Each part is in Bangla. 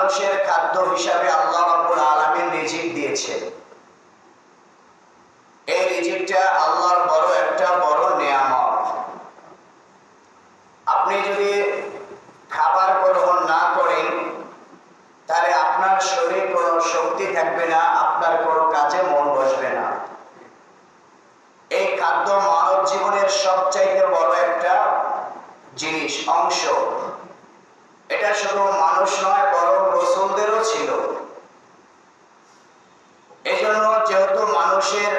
মানুষের খাদ্য হিসাবে আল্লাহ রাব্বুল আলামিন রিজিক দিয়েছেন। এই রিজিকটা আল্লাহর বড় নিয়ামত। আপনি যদি খাবার গ্রহণ না করেন তাহলে আপনার শরীরে কোনো শক্তি থাকবে না, আপনার কোনো কাজে মন বসবে না। এই খাদ্য মানব জীবনের সবচাইতে বড় একটা জিনিস, অংশ। এটা শুধু মানুষ নয়, বরং রাসূলদেরও ছিল। এজন্য যেহেতু মানুষের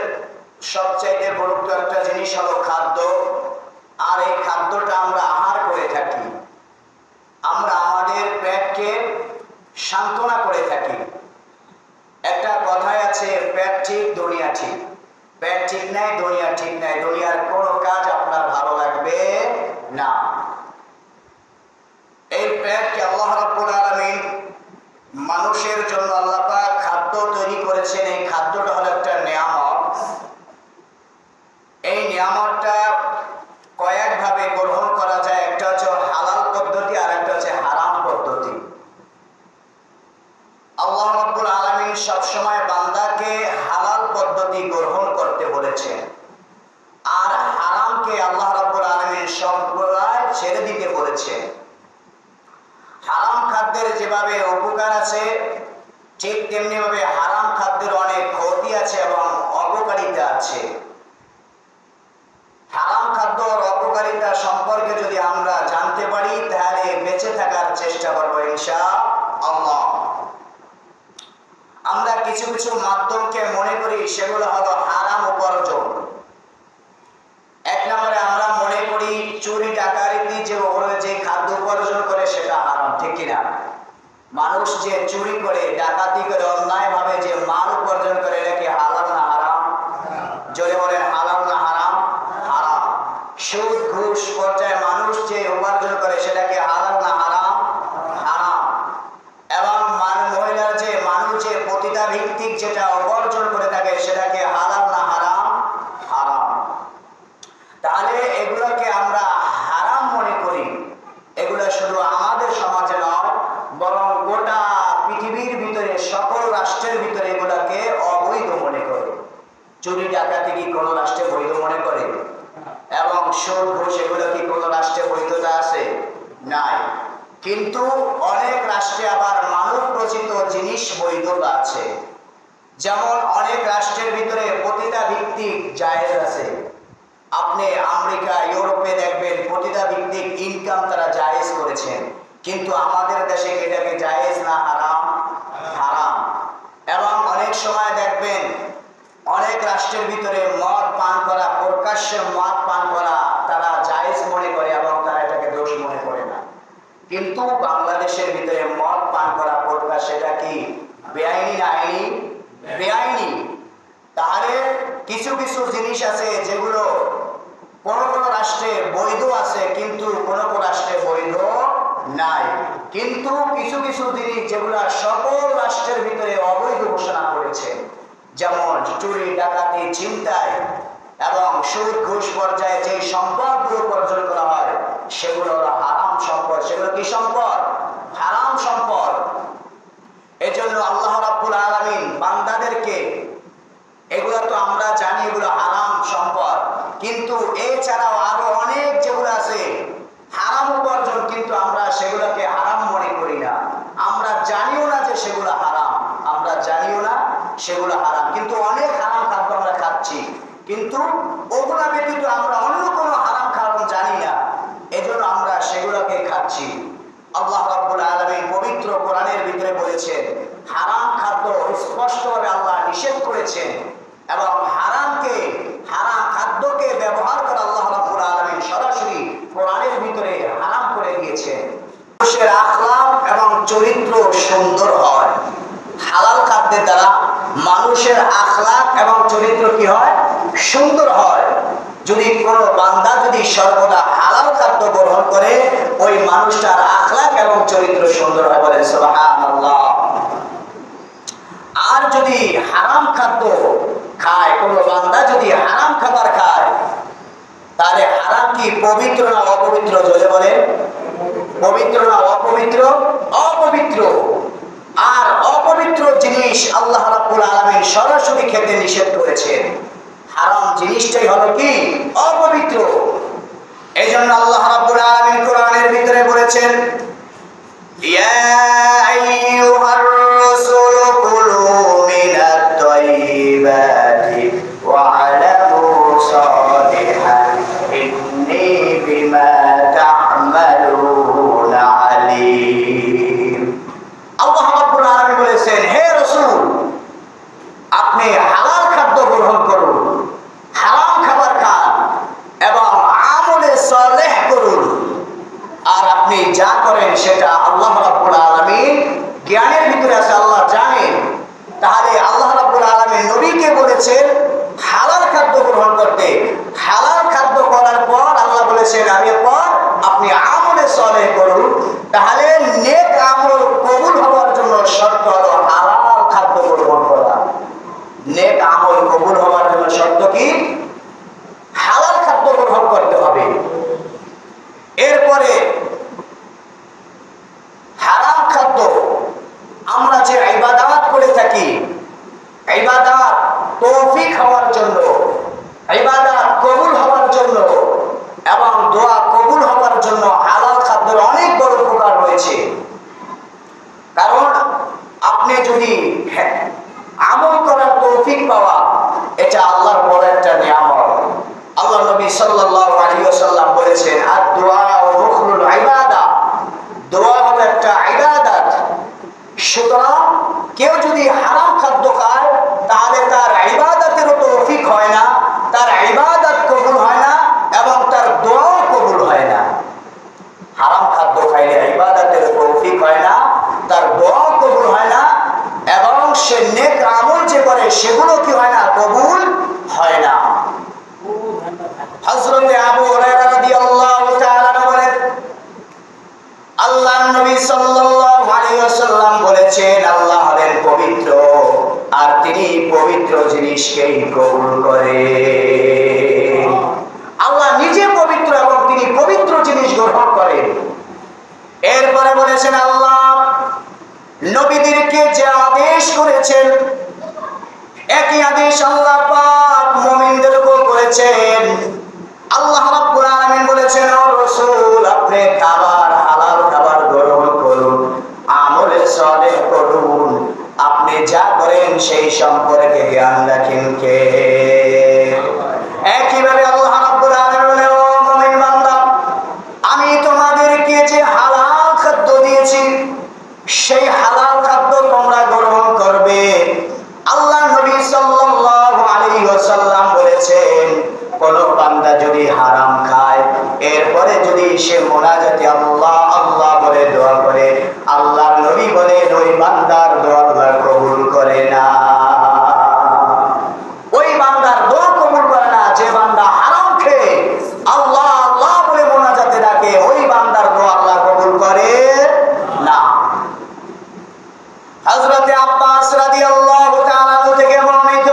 সবচাইতে গুরুত্ব একটা জিনিস হলো খাদ্য, আর এই খাদ্যটা আমরা আহার করে থাকি, আমরা আমাদের পেটকে সান্ত্বনা করে থাকি। একটা কথাই আছে, পেট ঠিক দুনিয়া ঠিক। পেট ঠিক নাই, দুনিয়া ঠিক নাই। দুনিয়ার কোনো কাজ আপনার ভালো লাগবে না। এই পেটকে আল্লাহ রাব্বুল আলামিন মানুষের জন্য আল্লাহ পাক খাদ্য তৈরি করেছেন। এই খাদ্যটা হলো একটা নিয়ামত। এই নিয়ামতটা কয়েকভাবে গ্রহণ করা যায়। একটা হচ্ছে হালাল পদ্ধতি, আর একটা হচ্ছে হারাম পদ্ধতি। আল্লাহ রাব্বুল আলামিন সবসময় বান্দাকে হালাল পদ্ধতি গ্রহণ করতে বলেছেন, আর হারামকে আল্লাহ রাব্বুল আলামিন সবগুলাই ছেড়ে দিতে বলেছেন। হারাম খাদ্যের যেভাবে উপকার আছে, ঠিক তেমনি ভাবে হারাম খাদ্যের অনেক ক্ষতি আছে এবং অপকারিতা আছে। হারাম খাদ্যর অপকারিতা সম্পর্কে যদি আমরা জানতে পারি তাহলে বেঁচে থাকার চেষ্টা করব ইনশাআল্লাহ। আমরা কিছু কিছু মাধ্যমকে মনে করি সেগুলো হলো হারাম উপার্জন। এক নম্বরে আমরা মনে করি চুরি ডাকাতি যে খাদ্য উপার্জন করে সেটা হারাম, ঠিক কিনা? মানুষ যে চুরি করে, ডাকাতি করে, অন্যায় ভাবে যে মাল উপার্জন করে, এটা কি হালাল না হারাম? জোরে বলেন, হালাল না হারাম? হারাম। সুদ ঘুষ পর্যায়ে মানুষ যে উপার্জন করে সেটা কি হালাল না হারাম? হারাম। এবং মহিলার যে মানুষ যে পতিতা ভিত্তিক যেটা উপার্জন করে থাকে সেটা কি হালাল না হারাম? হারাম। তাহলে এগুলোকে আমরা হারাম মনে করি। এগুলো শুধু আমাদের সমাজে নয়, বরং গোটা পৃথিবীর ভিতরে সকল রাষ্ট্রের ভিতরে এগুলোকে অবৈধ মনে করে। চুরি ডাকাতি কি কোনো রাষ্ট্রে বৈধ মনে করে? এবং সুদ ঘুষ এগুলো কি কোনো রাষ্ট্রে বৈধতা আছে? নাই। কিন্তু অনেক রাষ্ট্রে আবার মানব রচিত জিনিস বৈধতা আছে। যেমন অনেক রাষ্ট্রের ভিতরে পতিতা ভিত্তিক জায়েজ আছে। আপনি আমেরিকা, ইউরোপে দেখবেন পতিতা ভিত্তিক ইনকাম তারা জায়েজ করেছেন, কিন্তু আমাদের দেশে এটাকে জায়েজ না হারাম? হারাম। এবং অনেক সময় দেখবেন অনেক রাষ্ট্রের ভিতরে মদ পান করা, প্রকাশ্যে মদ পান করা তারা জায়েজ মনে করে এবং তারা এটাকে দোষ মনে করে না। কিন্তু বাংলাদেশের ভিতরে মদ পান করা প্রকাশ, সেটা কি বেআইনি না আইনি? বেআইনি। তাহলে কিছু কিছু জিনিস আছে যেগুলো কোন কোন রাষ্ট্রে বৈধ আছে কিন্তু কোন কোন রাষ্ট্রে বৈধ নাই। কিন্তু কিছু কিছু জিনিস যেগুলো সকল রাষ্ট্রের ভিতরে অবৈধ ঘোষণা করেছে, যেমন চুরি ডাকাতি, ছিনতাই এবং সুদ ঘুষ পর্যায়ে যে সম্পদগুলো উপার্জন করা হয় সেগুলো হলো হারাম সম্পদ। সেগুলো কি সম্পদ? হারাম সম্পদ। এজন্য আল্লাহ রাব্বুল আলামিন বান্দাদেরকে, এগুলো তো আমরা জানি এগুলো হারাম সম্পদ, কিন্তু এছাড়াও আরো অনেক যেগুলো আছে হারাম উপার্জন, কিন্তু আমরা সেগুলোকে হারাম মনে করি না। আমরা জানিও না যে সেগুলো হারাম, আমরা জানিও না সেগুলো হারাম, কিন্তু অনেক হারাম খাদ্য আমরা খাচ্ছি, কিন্তু ওগুলা ব্যতীত আমরা অন্য কোনো হারাম কারণ জানি না, এজন্য আমরা সেগুলোকে খাচ্ছি। আল্লাহ রাব্বুল আলামিন পবিত্র কোরআনের ভিতরে বলেছেন হারাম খাদ্য স্পষ্টভাবে আল্লাহ নিষেধ করেছেন, এবং হারাম খাদ্যকে ব্যবহার করে আল্লাহ রাব্বুল আলামিন সরাসরি কোরআনের ভিতরে হারাম করে দিয়েছেন। মানুষের আখলাক এবং চরিত্র সুন্দর হয়। হালাল খাদ্যের দ্বারা মানুষের আখলাক এবং চরিত্র কি হয়? সুন্দর হয়। যদি কোনো বান্দা যদি সর্বদা হালাল খাদ্য গ্রহণ করে, ওই মানুষটার আখলাক এবং চরিত্র সুন্দর হয়, বলেন সুবহানাল্লাহ। আর যদি হারাম খাদ্য খায়, কোনো বান্দা যদি হারাম খাবার খায়, তাহলে হারাম কি পবিত্র না অপবিত্র? জোরে বলেন, পবিত্র না অপবিত্র? অপবিত্র। জিনিস আল্লাহ রাব্বুল আলামিন সরাসরি খেতে নিষেধ করেছেন। হারাম জিনিসটাই হলো কি? অপবিত্র। এইজন্য আল্লাহ রাব্বুল আলামিন কোরআনের ভিতরে বলেছেন, ইয়া আইয়ুহার রাসূলু কুলু মিনাত তাইয়্যিবাতি ওয়া আলামু সালিহান ইন্নী বিমা তা'মালুনা আলীম। আল্লাহ রাব্বুল আলামিন বলেছেন, হে রাসূল, আপনি হালাল খাদ্য গ্রহণ করুন, হারাম খাবার খান এবং আমলে সালেহ করুন। আর আপনি যা করেন সেটা আল্লাহ রাব্বুল আলামিন জ্ঞানের ভিতরে আছে, আল্লাহ জানেন। তাহলে আল্লাহ রাব্বুল আলামিন নবীকে বলেছেন হালাল খাদ্য গ্রহণ করতে। হালাল খাদ্য করার পর আল্লাহ বলেছেন এরপর আপনি আমলে সালেহ করুন। তাহলে নেক আমল কবুল হওয়ার জন্য শর্ত হলো হালাল খাদ্য গ্রহণ করা। নেক আমল কবুল হওয়ার জন্য শর্ত কি? হালাল খাদ্য গ্রহণ করতে হবে। এরপরে হারাম খাদ্য, আমরা যে ইবাদত করে থাকি, ইবাদত তৌফিক হওয়ার জন্য, ইবাদত কবুল হওয়ার জন্য এবং দোয়া কবুল হওয়ার জন্য হালাল খাদ্যের অনেক বড় উপকার রয়েছে। কারণ আপনি যদি আমল করার তৌফিক পাওয়া, এটা আল্লাহর বড় একটা নিয়ামত। আল্লাহ নবী সাল্লাল্লাহু আলাইহি ওয়াসাল্লাম বলেছেন, আদ-দুআ রুখনুল ইবাদা, দোয়া হলো একটা ইবাদত। সুতরাং কেউ যদি হারাম খাদ্য খায় তাহলে তার ইবাদতেরও তৌফিক হয় না, তার ইবাদত কবুল হয় না এবং তার দোয়াও কবুল হয় না। হারাম খাদ্য খাইলে ইবাদতের তৌফিক হয় না, তার দোয়াও কবুল হয় না এবং সে নেক আমল যে করে সেগুলো কি হয় না? কবুল হয় না। হযরত আবু হুরায়রা রাদিয়াল্লাহু তাআলা বলেন, আল্লাহর নবী সাল্লাল্লাহু আলাইহি ওয়াসাল্লাম বলেছেন, আল্লাহ হলেন পবিত্র আর তিনি পবিত্র জিনিসকেই কবুল করেন। আল্লাহ নিজে পবিত্র এবং তিনি পবিত্র জিনিস গ্রহণ করেন। এরপরে বলেছেন, আল্লাহ নবীদেরকে যে আদেশ করেছেন একই আদেশ আল্লাহ পাক মুমিনদেরকেও করেছেন। আল্লাহ রাব্বুল আলামিন বলেছেন, ও রাসূল, আপনি খাবার হালাল খাবার গ্রহণ করুন, আমলে সালেহ করুন। আপনি যা করেন সেই সম্পর্কে জ্ঞান রাখেন কে? একইভাবে আল্লাহ রাব্বুল আলামিন বলেন, ও মুমিন বান্দা, আমি তোমাদেরকে যে হালাল খাদ্য দিয়েছি সেই হালাল খাদ্য তোমরা গ্রহণ করবে। আল্লাহ নবী সাল্লাল্লাহু আলাইহি ওয়াসাল্লাম বলেছেন, কোন বান্দা যদি হারাম খায় এরপরে যদি সে মুনাজাতে আল্লাহ আল্লাহ বলে দোয়া করে, আল্লাহর নবী বলেন ওই বান্দার দোয়া আল্লাহ কবুল করে না। ওই বান্দার দোয়া কবুল করে না যে বান্দা হারাম খেয়ে আল্লাহ আল্লাহ বলে মুনাজাতে ডাকে, ওই বান্দার দোয়া আল্লাহ কবুল করে না। হযরত আব্বাস রাদিয়াল্লাহু তাআলা থেকে বর্ণিত,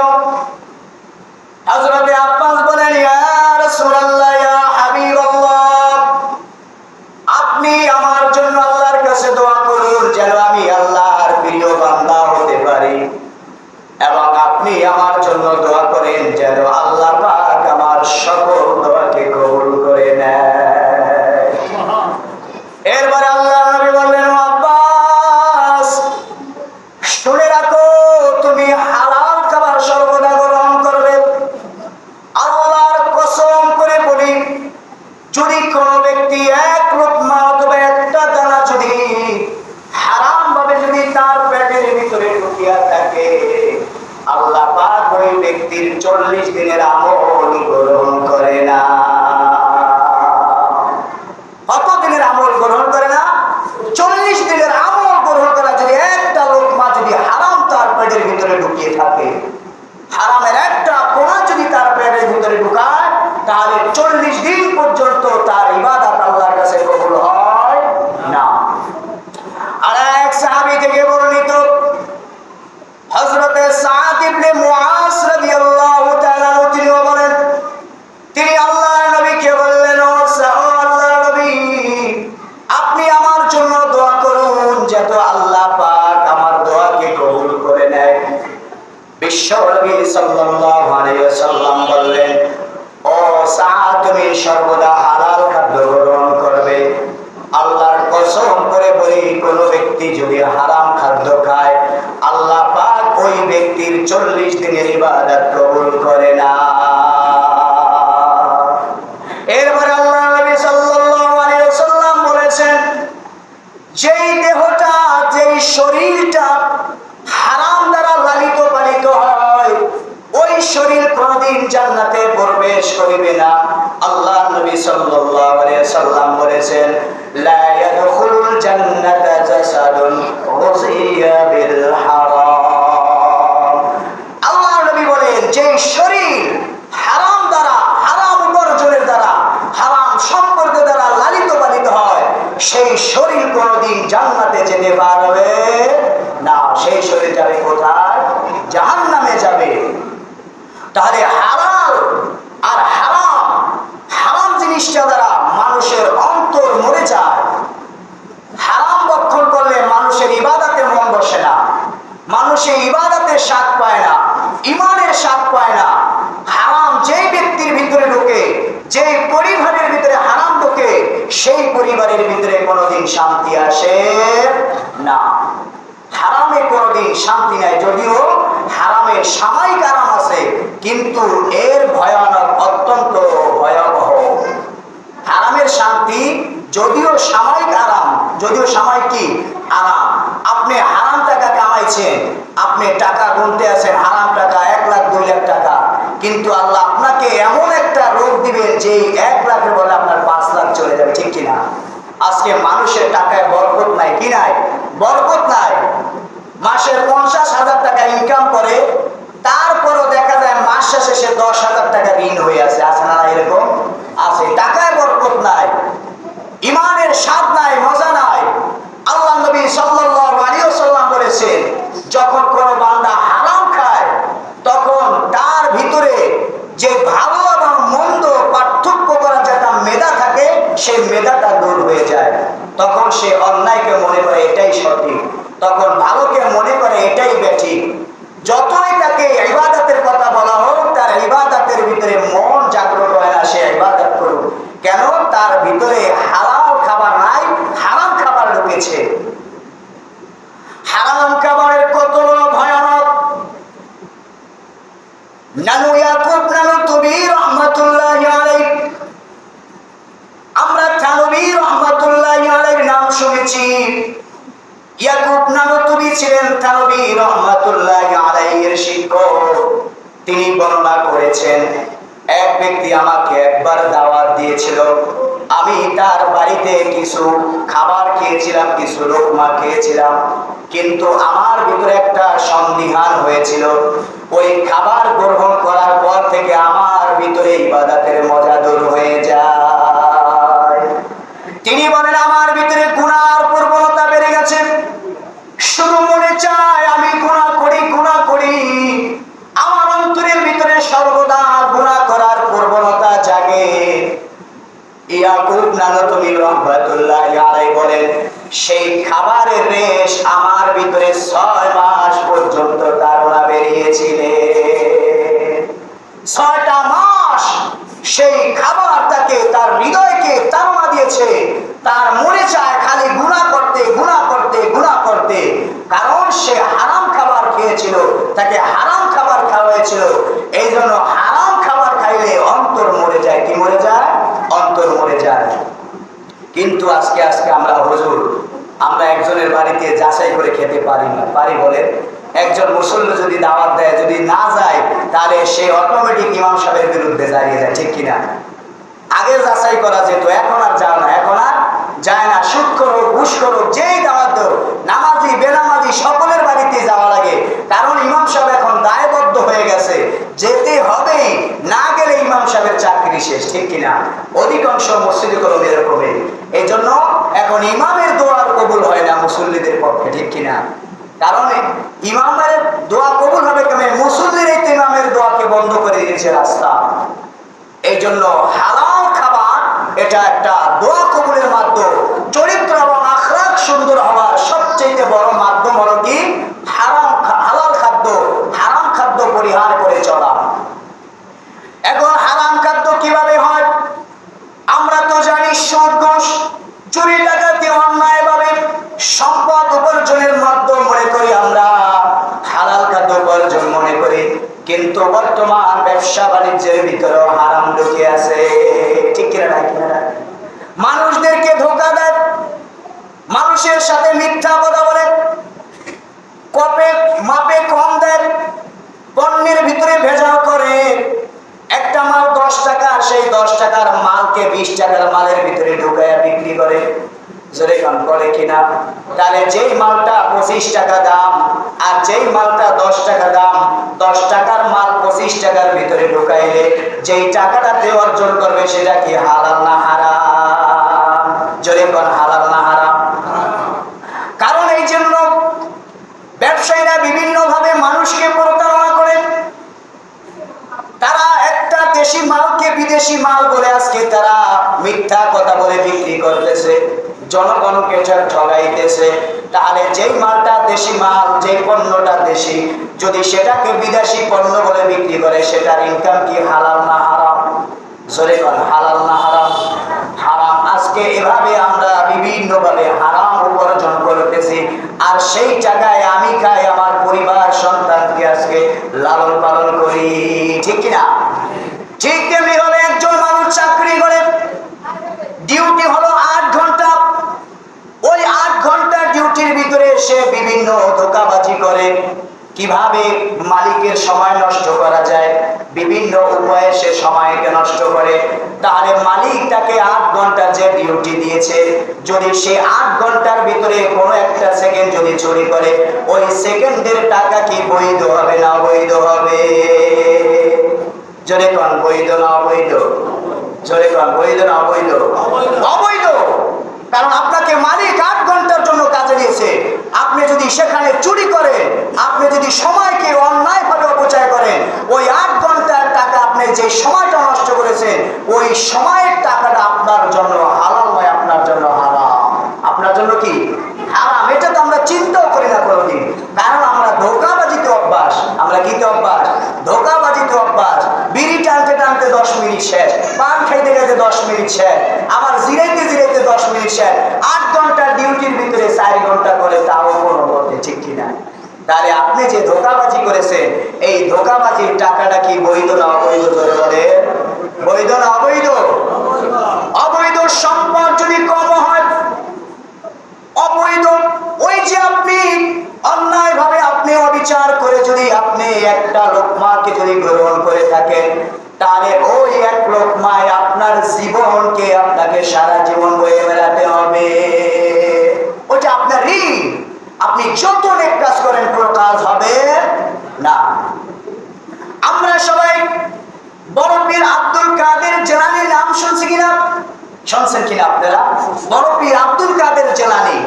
হযরত আব্বাস বলেন, ইয়া রাসূলুল্লাহ, ইয়া হাবিবাল্লাহ, আপনি আমার জন্য আল্লাহর কাছে দোয়া করুন যেন আমি আল্লাহর প্রিয় বান্দা হতে পারি, এবং আপনি আমার জন্য দোয়া করেন যেন আল্লাহ পাক আমার সকল দোয়াকে কবুল করে নেয়। এরপরে আল্লাহর নবী বললেন, আব্বাস, শুনে রাখো, তুমি হালাল খাবার সর্বদা গ্রহণ করবে। আল্লাহর কসম করে বলি, যদি কোন ব্যক্তি এক লোকমা অথবা একটা দানা যদি হারাম ভাবে যদি তার পেটের ভিতরে ঢুকিয়া থাকে, আল্লাহ পাক ওই ব্যক্তির 40 দিনের আমল গ্রহণ করে না। কত দিনের আমল গ্রহণ করে না? 40 দিনের আমল গ্রহণ করা। যদি একটা লোকমা যদি হারাম তার পেটের ভিতরে ঢুকিয়ে থাকে, হারামের একটা কোণা যদি তার পেটের ভিতরে ঢুকায়, তাহলে 40 দিন পর্যন্ত তার ইবাদত আল্লাহর কাছে কবুল হয় না। আর এক সাহাবী থেকে বর্ণিত, হযরত সাদ ইবনে মুআজ রাদিয়াল্লাহু তাআলা তিনি বলেন, তিনি আল্লাহর নবীকে বললেন, ও আল্লাহর নবী, আপনি আমার জন্য দোয়া করুন যাতে আল্লাহ পাক আমার দোয়াকে কবুল করে নেয়। বিশ্বনবী সাল্লাল্লাহু আলাইহি ওয়াসাল্লাম বললেন, ও সাদ, তুমি সর্বদা হালাল খাদ্য গ্রহণ করবে। আল্লাহর কসম করে বলি, কোন ব্যক্তি যদি হারাম খাদ্য খায়, আল্লাহ পাক ওই ব্যক্তির 40 দিনের ইবাদত কবুল করে না। এরপরে আল্লাহ নবী সাল্লাল্লাহু আলাইহি ওয়াসাল্লাম বলেছেন, যেই দেহটা, যেই শরীরটা হারাম দ্বারা লালিত পালিত হয়, ওই শরীর কোনদিন জান্নাতে প্রবেশ করিবে না। আল্লাহ নবী সাল্লাল্লাহু আলাইহি ওয়াসাল্লাম বলেছেন, লা ইয়াদখুলুল জান্নাতা জাসাদুন গুযিয়া বিল হারাম। আল্লাহ নবী বলেন, যে শরীর হারাম দ্বারা, হারাম উপার্জনের দ্বারা, হারাম সম্পর্ক দ্বারা লালিত পালিত হয়, সেই শরীর কোনদিন জান্নাতে যেতে পারবে না। সেই শরীর যাবে কোথায়? জাহান্নামে যাবে। তাহলে হালাল আর হারাম, হারাম জিনিসটা দ্বারা মানুষের অন্তর মরে যায়। হারাম ভক্ষণ করলে মানুষের ইবাদতে মন বসে না, মানুষের ইবাদতে স্বাদ পায় না, ইমানের স্বাদ পায় না। হারাম যেই ব্যক্তির ভিতরে ঢোকে, যেই পরিবারের ভিতরে হারাম ঢোকে, সেই পরিবারের ভিতরে কোনোদিন শান্তি আসে না। হারামে কোনোদিন শান্তি নাই। যদিও হারামের সাময়িক আরাম আছে, কিন্তু এর ভয়ানক, অত্যন্ত ভয়াবহ। হারামের শান্তি যদিও সাময়িক আরাম, যদিও সাময়িক কি আরাম। আপনি হারাম টাকা কামাইছেন, আপনি টাকা গুনতে আছেন, হারাম টাকা 1 লাখ 2 লাখ টাকা, কিন্তু আল্লাহ আপনাকে এমন একটা রোগ দিবেন যে 1 লাখের বলে আপনার 5 লাখ চলে যাবে, ঠিক কিনা? আজকে মানুষের টাকায় বরকত নাই, কি নাই? বরকত নাই। মাসে 50,000 টাকা ইনকাম করে, তারপরও দেখা যায় মাস শেষে সে 10,000 টাকা ঋণ হয়ে আছে। আছে না? এরকম আছে। টাকায় বরকত নাই, ইমানের স্বাদ নাই, মজা নাই। আল্লাহ নবী সাল্লাল্লাহু আলাইহি ওয়াসাল্লাম বলেছেন, যখন কোন বান্দা হারাম খায়, তখন তার ভিতরে যে ভালো এবং মন্দ পার্থক্য করার যেটা মেধা থাকে, সেই মেধাটা দূর হয়ে যায়। তখন সে অন্যায়কে মনে করে এটাই সঠিক, তখন ভালোকে মনে করে এটাই ব্যাঠিক। যতই তাকে ইবাদতের কথা বলা হোক, তার ইবাদতের ভিতরে মন জাগ্রত হয় না। সে ইবাদত করুক কেন? তার ভিতরে হালাল খাবার নাই, হারাম খাবার ঢুকেছে। হারাম খাবারের কত ভয়ানক। নানু ইয়াকুব নানুতুবি রাহমাতুল্লাহি আলাইহি, আমরা থানবী রাহমাতুল্লাহি আলাইহির নাম শুনেছি। ইয়াকুব নানুতুবি ছিলেন থানবী রাহমাতুল্লাহি আলাইহির শিক্ষক। তিনি বর্ণনা করেছেন, এক ব্যক্তি আমাকে একবার দাওয়াত দিয়েছিল। আমি তার বাড়িতে কিছু খাবার খেয়েছিলাম, কিছু লোকমা খেয়েছিলাম, কিন্তু আমার ভিতরে একটা সন্দিহান হয়েছিল। ওই খাবার গ্রহণ করার পর থেকে আমার ভিতরে ইবাদতের মজা দূর হয়ে যায়। তিনি বলেন, আমার ভিতরে গুনার প্রবণতা বেড়ে গেছে। শুধু মনে চায় আমি গুনাহ করি, গুনাহ করি। আমার অন্তরের ভিতরে সর্বদা গুনাহ করার প্রবণতা জাগে। ইয়াকুব নানুতুবি রাহমাতুল্লাহি আলাইহি বলেন, সেই খাবারের রেশ আমার ভিতরে 6 মাস পর্যন্ত তাড়না বেরিয়েছিলেন। 6টা মাস সেই খাবার তাকে, তার হৃদয়কে তাড়না দিয়েছে। তার মনে চায় খালি গুনাহ করতে, গুনাহ করতে, গুনাহ করতে। কারণ সে হারাম খাবার খেয়েছিল, তাকে হারাম খাবার খাওয়া হয়েছিল। এই জন্য হারাম খাবার খাইলে অন্তর মরে যায়। কি মরে যায়? অন্তর মরে যায়। কিন্তু আজকে আমরা হুজুর, আমরা একজনের বাড়িতে যাচাই করে খেতে পারি না। পারি বলে? একজন মুসল্লি যদি দাওয়াত দেয়, যদি না যায়, তাহলে সে অটোমেটিক ইমাম সাহেবের বিরুদ্ধে দাঁড়িয়ে যায়, ঠিক কিনা? আগে যাচাই করা যেত, এখন আর যায় না। এখন আর যায় না। সুদ করুক, ঘুষ করুক, যেই দাওয়াত দেও, নামাজি বেনামাজি সকলের বাড়িতে যাওয়া লাগে। কারণ ইমাম সাহেব এখন দায়বদ্ধ হয়ে গেছে, যেতে হবেই, না গেলে ইমাম সাহেবের চাকরি শেষ, ঠিক কিনা? অধিকাংশ মসজিদে কলম এরকমই। এই জন্য এখন ইমামের দোয়া কবুল হয় না মুসল্লিদের পক্ষে, ঠিক কিনা? কারণ ইমামের দোয়া কবুল হবে কেমন? মুসল্লিরাই তো ইমামের দোয়াকে বন্ধ করে দিয়েছে রাস্তা। এই জন্য হালাল খাবার এটা একটা দোয়া কবুলের মাধ্যম। চরিত্র এবং আখলাক সুন্দর হওয়ার সবচেয়ে বড় মাধ্যম হলো কি? হালাল খাদ্য। হারাম খাদ্য পথ উপার্জনের মাধ্যম মনে করি আমরা, হালাল খাদ্য উপার্জন মনে করি, কিন্তু বর্তমান ব্যবসা বাণিজ্যের ভিতরে হারাম ঢুকে আছে। ঠিক কিনা না? কিনা মানুষদেরকে ধোঁকা দেয়, মানুষের সাথে মিথ্যা কথা বলে, কপে মাপে কম দেয়, পণ্যের ভিতরে ভেজাল করে। একটা মাল 10 টাকা, সেই 10 টাকার মালকে 20 টাকার মালের ভিতরে ঢুকাইয়া বিক্রি করে। জোরে কান করে কিনা? তাহলে যেই মালটা 25 টাকা দাম আর যেই মালটা 10 টাকা দাম, 10 টাকার মাল 25 টাকার ভিতরে ঢুকাইলে যেই টাকাটাতে অর্জন করবে সেটা কি হালাল না হারাম? জোরে কান, হালাল না হারাম? কারণ এই জন্য ব্যবসায়ীরা বিভিন্ন ভাবে মানুষকে প্রতারণা করে। তারা একটা দেশি মালকে বিদেশি মাল বলে আজকে তারা মিথ্যা কথা বলে বিক্রি করতেছে, জনগণকে ঠগাইতেছে। তাহলে যেই মালটা দেশি মাল, যেই পণ্যটা দেশি, যদি সেটাকে বিদেশি পণ্য বলে বিক্রি করে, সেটার ইনকাম কি হালাল না হারাম? জোরে বল, হালাল না হারাম? হারাম। আজকে এভাবে আমরা বিভিন্ন ভাবে হারাম উপার্জন করতেছি, আর সেই জায়গায় আমি খাই, আমার পরিবার সন্তানকে আজকে লালন পালন করি। ঠিক কিনা? ঠিক তেমনি হলে একজন মানুষ চাকরি করে, ডিউটি হলো 8 ঘন্টা। ওই 8 ঘন্টা ডিউটির ভিতরে সে বিভিন্ন ধোঁকাবাজি করে, কিভাবে মালিকের সময় নষ্ট করা যায়, বিভিন্ন উপায়ে সে সময়কে নষ্ট করে। তাহলে মালিক তাকে 8 ঘন্টা যে ডিউটি দিয়েছে, যদি সে 8 ঘন্টার ভিতরে কোনো একটা সেকেন্ড যদি চুরি করে, ওই সেকেন্ডের টাকা কি বৈধ হবে না অবৈধ হবে? জোরে কোন, বৈধ না অবৈধ? জোরে কোন, বৈধ না অবৈধ? অবৈধ। কারণ আপনাকে মালিক 8 ঘন্টার জন্য কাজে নিয়েছে, আপনি যদি সেখানে চুরি করেন, আপনি যদি সময়কে অন্যায়ভাবে অপচয় করেন, ওই 8 ঘন্টার টাকা আপনি যে সময়টা নষ্ট করেছেন, ওই সময়ের টাকাটা আপনার জন্য হালাল নয়, আপনার জন্য হারাম। আপনার জন্য কি হারাম? এটা তো আমরা চিন্তাও করি না কোনোদিন। কারণ আমরা ধোঁকাবাজিতে অভ্যাস। আমরা কিতে অভ্যাস? ধোঁকাবাজিতে অভ্যাস। বিড়ি টানতে টানতে 10 মিনিট শেষ, পান খাইতে খাইতে 10 মিনিট শেষ, আবার জিরাইতে জিরাইতে 10 মিনিট শেষ। 8 ঘন্টা ডিউটির ভিতরে 4 ঘন্টা করে, তাও কোনো বলতে ঠিক কিনা? তাহলে আপনি যে ধোঁকাবাজি করেছেন, এই ধোঁকাবাজির টাকাটা কি বৈধ না অবৈধ? ধরে বলে, বৈধ না অবৈধ? অবৈধ সম্পদ যদি কম হয়, অবৈধ, ওই যে আপনি অন্যায় ভাবে আপনি অবিচার করে যদি আপনি একটা লোকমাকে যদি গ্রহণ করে থাকেন, তাহলে ওই এক লোকমায় আপনার জীবনকে আপনাকে সারা জীবন বয়ে বেড়াতে হবে। ওইটা আপনার ঋণ। আপনি যত নেক কাজ করেন কোনো কাজ হবে না। আমরা সবাই বড় পীর আব্দুল কাদের জিলানীর নাম শুনছি কিনা? শুনছেন কিনা আপনারা? বড় পীর আব্দুল কাদের জিলানী,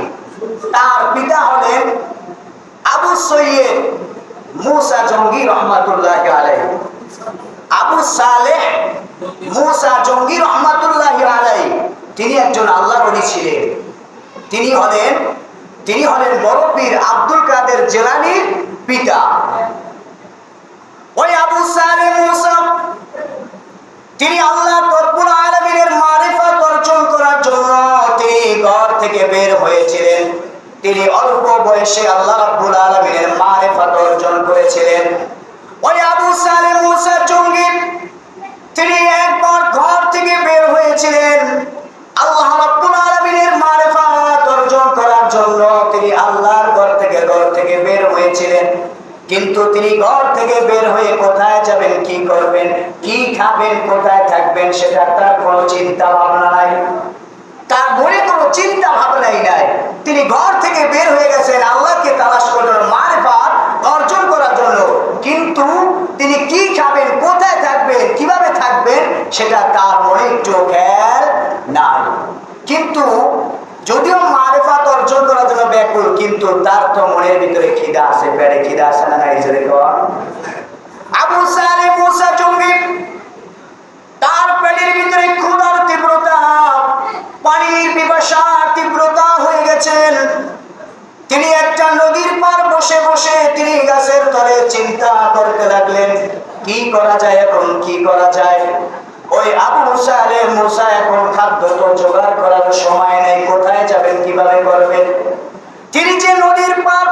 তার পিতা হলেন আবু সৈয়দ মুসা জঙ্গি রহমাতুল্লাহ আলাইহি। আবু সালেহ মুসা জঙ্গি রহমাতুল্লাহ আলাইহি, তিনি একজন আল্লাহর ওলি ছিলেন। তিনি হলেন বড় পীর আব্দুল কাদের জিলানীর পিতা। ওই আবু সালেহ মুসা, তিনি আল্লাহ রব্বুল আলামিনের মারিফাত অর্জন করার জন্য তিনি ঘর থেকে বের হয়েছিলেন। তিনি অল্প বয়সে আল্লাহ রাব্বুল আলামিনের মারিফাত অর্জন করেছিলেন। ওই আবু সালেহ মুসা জঙ্গি, তিনি একবার ঘর থেকে বের হয়েছিলেন আল্লাহ রাব্বুল আলামিনের মারিফাত অর্জন করার জন্য। তিনি আল্লাহর ঘর থেকে বের হয়েছিলেন, কিন্তু তিনি ঘর থেকে বের হয়ে কোথায় যাবেন, কি করবেন, কি খাবেন, কোথায় থাকবেন, সেটা তার কোনো চিন্তা ভাবনা নাই। তার মনে কোনো চিন্তা ভাবনাই নাই। তিনি ঘর থেকে বের হয়ে গেছেন আল্লাহকে তালাশ করার, মারিফাত অর্জন করার জন্য, কিন্তু তিনি কি খাবেন, কোথায় থাকবেন, কিভাবে থাকবেন, সেটা তার মনে একটু খেয়াল নাই। কিন্তু যদিও মারিফাত অর্জন করার জন্য ব্যাকুল, কিন্তু তার তো মনের ভিতরে খিদা আছে, পেটে খিদা আছে না নাই? জোরে কর। আবু সালেহ মুসা জঙ্গি, তার পেটের ভিতরে ক্ষুধার তীব্রতা, পানির পিপাসার তীব্রতা হয়ে গেছেন। তিনি একটা নদীর পার বসে বসে তিনি গাছের তলে চিন্তা করতে লাগলেন, কি করা যায় এখন, কি করা যায়। ওই আবু সালেহ মুসা এখন খাদ্য তো জোগাড় করার সময় নেই, কোথায় যাবেন, কিভাবে করবেন। তিনি যে নদীর পার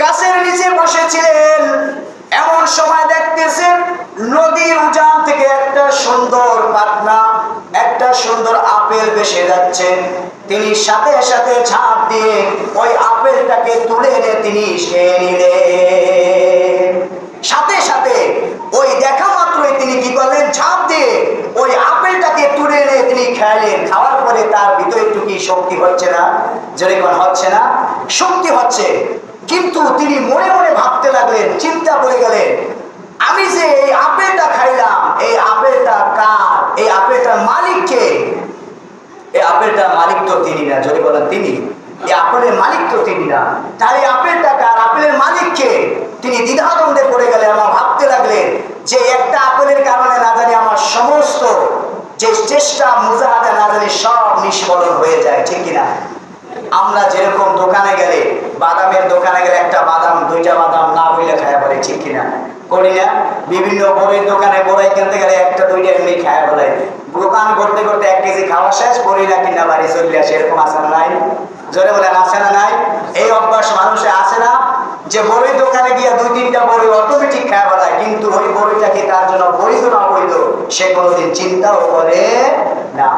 গাছের নিচে বসেছিলেন, এমন সময় দেখতেছেন নদীর উজান থেকে একটা সুন্দর পাতনা, একটা সুন্দর আপেল ভেসে যাচ্ছে। তিনি সাথে সাথে ঝাঁপ দিয়ে ওই আপেলটাকে তুলে এনে তিনি খেয়ে নিলেন। সাথে সাথে ওই দেখা মাত্রই তিনি কি করলেন, ঝাঁপ দিয়ে ওই আপেলটাকে তুলে এনে তিনি খেলেন। খাওয়ার পরে তার ভিতরে একটু কি শক্তি হচ্ছে না? যেরকম হচ্ছে না, শক্তি হচ্ছে। কিন্তু তিনি মনে মনে ভাবতে লাগলেন, চিন্তা করে গেলেন, আমি যে এই আপেলটা খাইলাম, এই আপেলটা কার? এই আপেলটার মালিক কে? এই আপেলটার মালিক তো তিনি না। যদি বলেন তিনি, এই আপেলের মালিক তো তিনি না। তাই আপেলটা কার? আপেলের মালিক কে? তিনি দ্বিধাদ্বন্দ্বে পড়ে গেলেন। আমার ভাবতে লাগলেন যে একটা আপেলের কারণে না জানি আমার সমস্ত যে চেষ্টা মুজাহাদা না জানি সব নিষ্ফলন হয়ে যায়, ঠিক কিনা? আমরা যেরকম দোকানে গেলে, বাদামের দোকানে গেলে একটা বাদাম দুইটা বাদাম না বইলে খায়া বলে, ঠিক কিনা? করি না? বিভিন্ন বড়ির দোকানে বড়াই কিনতে গেলে একটা দুইটা এমনি খায়া বলে। দোকান করতে করতে 1 কেজি খাওয়া শেষ, বড়ি না কিনা বাড়ি চলে আসে। এরকম আছে না নাই? জোরে বলেন, আছে না নাই? এই অভ্যাস মানুষে আছে না, যে বড়ির দোকানে গিয়ে 2-3টা বড়ি অটোমেটিক খায়া বলায়, কিন্তু ওই বড়িটা কি তার জন্য বৈধ না অবৈধ সে কোনোদিন চিন্তাও করে না।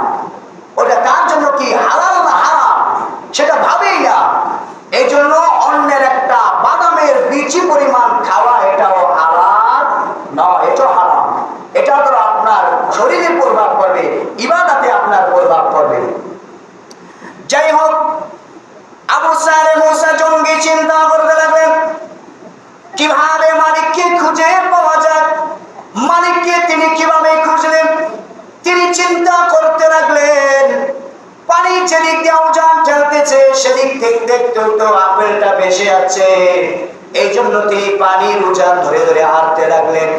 ওটা তার জন্য কি হালাল না হারাম সেটা ভাবেই না। এই জন্য অন্যের একটা বাদামের বিচি পরিমাণ খাওয়া এটাও হালাল নয়, এটাও হারাম। এটা তো আপনার শরীরে প্রভাব পড়বে, ইবাদতে আপনার প্রভাব পড়বে। যাই হোক, আবু সালে মুসা জঙ্গি চিন্তা করতে লাগলেন কিভাবে মালিককে খুঁজে পাওয়া যায়। মালিককে তিনি কিভাবে খুঁজলেন, তিনি চিন্তা করতে লাগলেন। পানি যেদিক দিয়ে উজান ঠেলতেছে সেদিক থেকে দেখতে তো আপেলটা ভেসে আছে। এই জন্য তিনি পানির উজান ধরে ধরে হাঁটতে লাগলেন।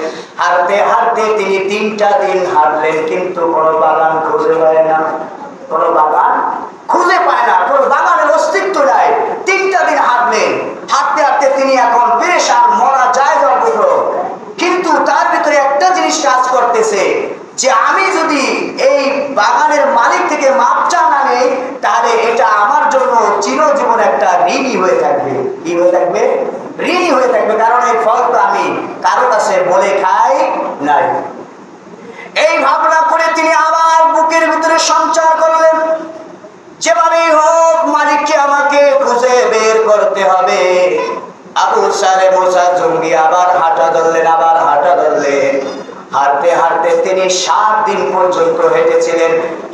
হাঁটতে হাঁটতে তিনি 3টা দিন হাঁটলেন, কিন্তু কোনো বাগান খুঁজে পায় না। কোনো বাগান খুঁজে পায় না, কোনো বাগানের অস্তিত্ব নাই। 3টা দিন হাঁটলেন। হাঁটতে হাঁটতে তিনি এখন পেরেশান, মরা যায় যত। কিন্তু তার ভিতরে একটা জিনিস কাজ করতেছে যে আমি যদি এই বাগানের মালিক থেকে মাপটা না নেই, তাহলে এটা আমার জন্য চিরজীবন একটা ঋণী হয়ে থাকবে। কি হয়ে থাকবে? ঋণী হয়ে থাকবে। কারণ এই ফল তো আমি কারো কাছে বলে খাই নাই। এই ভাবনা করে তিনি আবার বুকের ভিতরে সঞ্চার করলেন, যেভাবেই হোক মালিককে আমাকে খুঁজে বের করতে হবে। আবু সালে মুসা জঙ্গি আবার হাঁটা ধরলেন, আবার হাঁটা ধরলেন। হাঁটতে হাঁটতে তিনি 7 দিন পর্যন্ত হেঁটেছিলেন।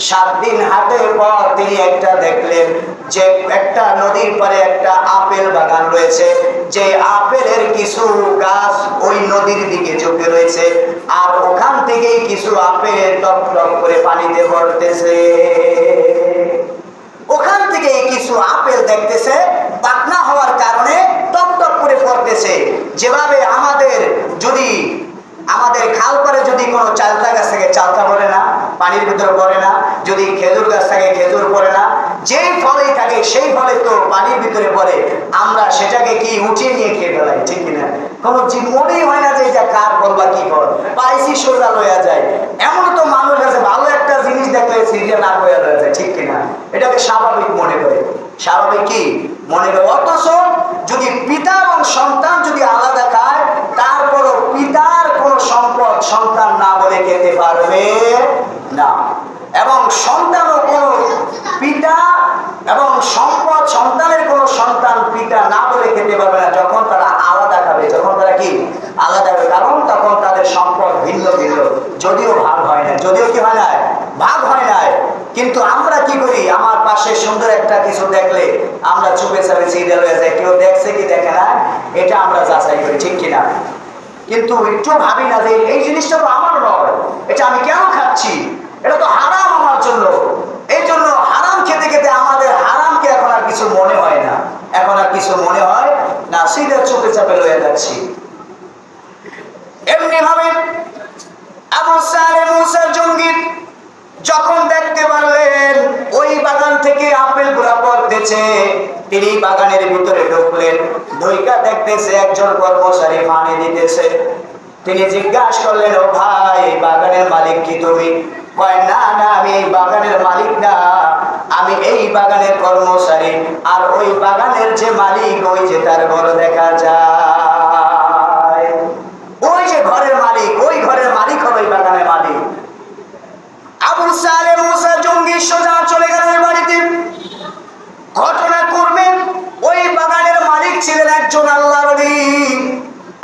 7 দিন হাঁটার পর তিনি একটা দেখলেন যে একটা নদীর পারে একটা আপেল বাগান রয়েছে, যে আপেলের কিছু গাছ ওই নদীর দিকে ঝুঁকে রয়েছে, আর ওখান থেকেই কিছু আপেল টপ টপ করে পানিতে পড়তেছে। ওখান থেকে কিছু আপেল দেখতেছে, পাকনা হওয়ার কারণে টপ টপ করে পড়তেছে। যেভাবে আমাদের খাল পারে যদি কোনো চালতা গাছ থেকে চালতা পড়ে না, পানির ভিতরে পড়ে না, যদি খেজুর গাছ থাকে খেজুর পড়ে না, যেই ফলেই থাকে সেই ফলে তো পানির ভিতরে পড়ে, আমরা সেটাকে কি উঠিয়ে নিয়ে খেয়ে ফেলাই, ঠিক কিনা? কোনো মনেই হয় না যে এটা কার ফল বা কি ফল, পাইছি সোজা লইয়া যায়। এমন তো মানুষ আছে ভালো একটা জিনিস দেখলে সিরিয়া না হয়ে লইয়া যায়, ঠিক কিনা? এটাকে স্বাভাবিক মনে করে, স্বাভাবিক কি মনে করে। অথচ যদি পিতা এবং সন্তান যদি আলাদা খায়, তারপরও পিতার কোন সম্পদ সন্তান না বলে খেতে পারবে না, এবং সন্তানও কোন পিতা এবং সম্পদ সন্তানের কোন সন্তান পিতা না বলে খেতে পারবে না যখন তারা আলাদা খাবে। যখন তারা কি আলাদা হবে, কারণ তখন তাদের সম্পদ ভিন্ন ভিন্ন, যদিও ভাগ হয় না, যদিও কি হয় না, ভাগ হয় না। কিন্তু আমরা কি করি, আমার পাশে সুন্দর একটা কিছু দেখলে আমরা চুপে চাপে সিরিয়াল হয়ে যায়, কেউ দেখছে কি দেখে না, এটা আমরা যাচাই করি, ঠিক কিনা? কিন্তু একটু ভাবি না যে এই জিনিসটা তো আমার নয়, এটা আমি কেন খাচ্ছি, এটা তো হারাম আমার জন্য। এই জন্য হারাম খেতে খেতে আমাদের হারামকে এখন আর কিছু মনে হয় না, এখন আর কিছু মনে হয় না, সিরিয়াল চুপে চাপে লয়ে যাচ্ছি। এমনি ভাবে আবু সালে মুসা জঙ্গি যখন দেখতে পারলেন ওই বাগান থেকে আপেল গুলা পড়তেছে, তিনি বাগানের ভিতরে ঢুকলেন। ঢুইকা দেখতেছে একজন কর্মচারী পানি দিতেছে। তিনি জিজ্ঞাসা করলেন, ও ভাই, বাগানের মালিক কি তুমি? কয়, না না, আমি এই বাগানের মালিক না, আমি এই বাগানের কর্মচারী। আর ওই বাগানের যে মালিক, ওই যে তার ঘর দেখা যায়, ওই যে ঘরের মালিক, ওই ঘরের মালিক হবে ওই বাগানের মালিক। আবু সালেহ মুসা জঙ্গি সোজা চলে গেল ওই বাড়িতে। ঘটনা করবেন, ওই বাগানের মালিক ছিলেন একজন আল্লাহর ওলি,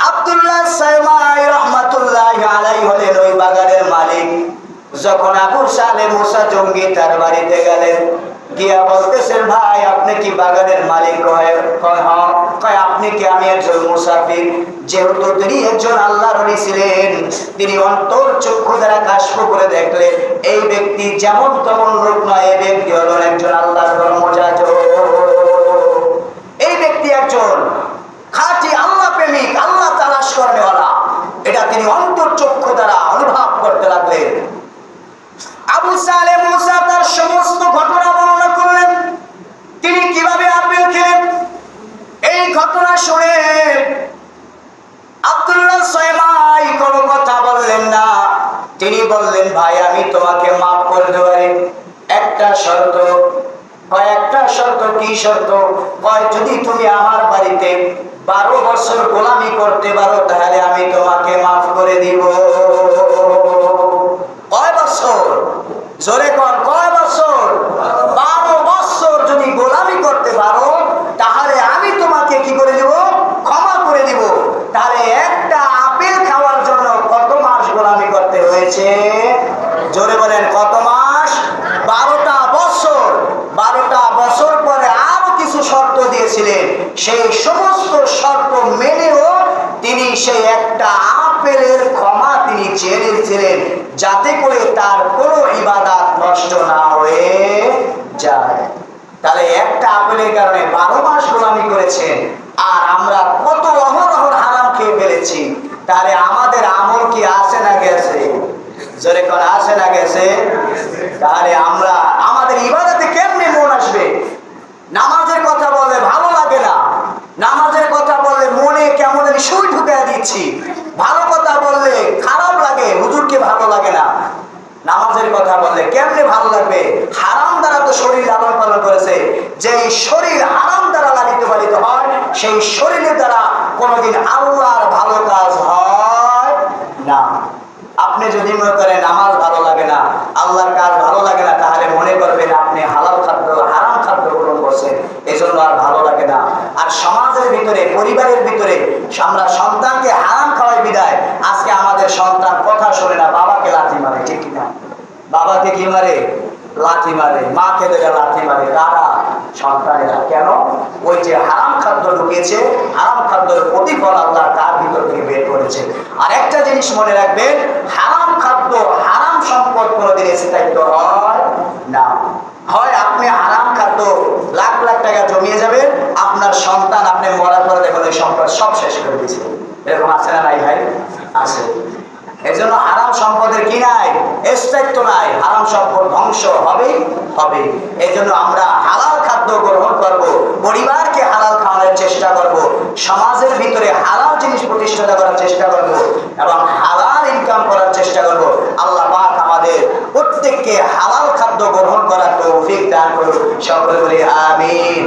আব্দুল্লাহ সাইমাই রহমাতুল্লাহি আলাইহি হলেন ওই বাগানের মালিক। যখন আবু সালেহ মুসা জঙ্গি তার বাড়িতে গেলেন, গিয়া বলতেছেন, ভাই আপনি কি বাগানের মালিক? কয় আপনি কি? আমি একজন মুসাফির। যেহেতু তিনি একজন আল্লাহর ওলি ছিলেন, তিনি অন্তর চক্ষু দ্বারা কাশফ করে দেখলেন এই ব্যক্তি যেমন তেমন লোক নয়, এই ব্যক্তি হলেন একজন আল্লাহর কর্মযাজক। এই ব্যক্তি একজন খাঁটি আল্লাহ প্রেমিক, আল্লাহ তালাশ করেওয়ালা, এটা তিনি অন্তর চক্ষু দ্বারা অনুভব করতে লাগলেন। আবু সালেহ মুসা তার সমস্ত ঘটনা বর্ণনা করলেন, তিনি কিভাবে আপেল খেলেন। এই ঘটনা শুনে আব্দুল্লাহ সাইমাই কোনো কথা বললেন না। তিনি বললেন, ভাই আমি তোমাকে মাফ করতে পারি, একটা শর্ত। কয়, একটা শর্ত? কি শর্ত? কয়, যদি তুমি আমার বাড়িতে 12 বছর গোলামি করতে পারো, তাহলে আমি তোমাকে মাফ করে দিব। কয় বছর? জোরে কর, কয় বছর? 12 বছর যদি গোলামি করতে পারো, তাহলে আমি তোমাকে কি করে দিব? ক্ষমা করে দিব। তাহলে একটা আপেল খাওয়ার জন্য কত মাস গোলামি করতে হয়েছে? জোরে বলেন, কত মাস? 12টা বছর। 12টা বছর পরে আরো কিছু শর্ত দিয়েছিলেন, সেই সমস্ত শর্ত মেনেও তিনি সেই একটা আপেলের ক্ষমা তিনি চেয়ে নিয়েছিলেন, যাতে করে তার কোনো ইবাদত নষ্ট না হয়ে যায়। তাহলে একটা আপেলের কারণে 12 মাস গোলামি করেছেন, আর আমরা কত অহরহ হারাম খেয়ে ফেলেছি। তাহলে আমাদের আমল কি আছে না গেছে? জোরে করে, আছে না গেছে? তাহলে আমরা আমাদের ইবাদতে কেমনে মন আসবে? নামাজের কথা বললে ভালো লাগে না, নামাজের কথা বললে মনে কেমন সুই ঢুকিয়ে দিচ্ছি, ভালো কথা বললে খারাপ লাগে, হুজুরকে ভালো লাগে না। নামাজের কথা বললে কেমনে ভালো লাগবে? হারাম দ্বারা তো শরীর লালন পালন করেছে, যে শরীর হারাম দ্বারা লালিত পালিত হয়, সেই শরীরের দ্বারা কোনোদিন আল্লাহর ভালো কাজ হয় না। আপনি যদি মনে করেন নামাজ ভালো লাগে না, আল্লাহর কাজ ভালো লাগে না, তাহলে মনে করবেন আপনি হালাল খাদ্য, হারাম খাদ্য গ্রহণ করছেন, এই জন্য আর ভালো লাগে না। আর সমাজের ভিতরে, পরিবারের ভিতরে আমরা সন্তানকে হারাম খাওয়াই বিদায় আজকে আমাদের সন্তান কথা শোনে না, বাবাকে লাথি মারে, ঠিক কিনা? বাবাকে কি মারে? লাথি মারে। মাকে দেখে লাথি মারে। কারা? সন্তানেরা। কেন? ওই যে হারাম খাদ্য ঢুকেছে, হারাম খাদ্যের প্রতিফল আল্লাহ তার ভিতর থেকে বের করেছে। আর একটা জিনিস মনে রাখবেন, হারাম খাদ্য, হারাম সম্পদ কোনোদিন স্থায়িত্ব হয় না। হয় আপনি হারাম খাদ্য লাখ লাখ টাকা জমিয়ে যাবেন, আপনার সন্তান আপনি মরার পরে দেখুন ওই সম্পদ সব শেষ করে দিয়েছে। এরকম আছে না নাই ভাই? আছে। এই জন্য হারাম সম্পদের কি নাই? স্থায়িত্ব নাই। হারাম সম্পদ ধ্বংস হবেই হবে। এই জন্য আমরা হালাল খাদ্য গ্রহণ করব, পরিবারকে হালাল খাওয়ানোর চেষ্টা করব, সমাজের ভিতরে হালাল জিনিস প্রতিষ্ঠা করার চেষ্টা করব এবং হালাল ইনকাম করার চেষ্টা করব। আল্লাহ পাক আমাদের প্রত্যেককে হালাল খাদ্য গ্রহণ করার তৌফিক দান করুন। সকলে বলি আমিন।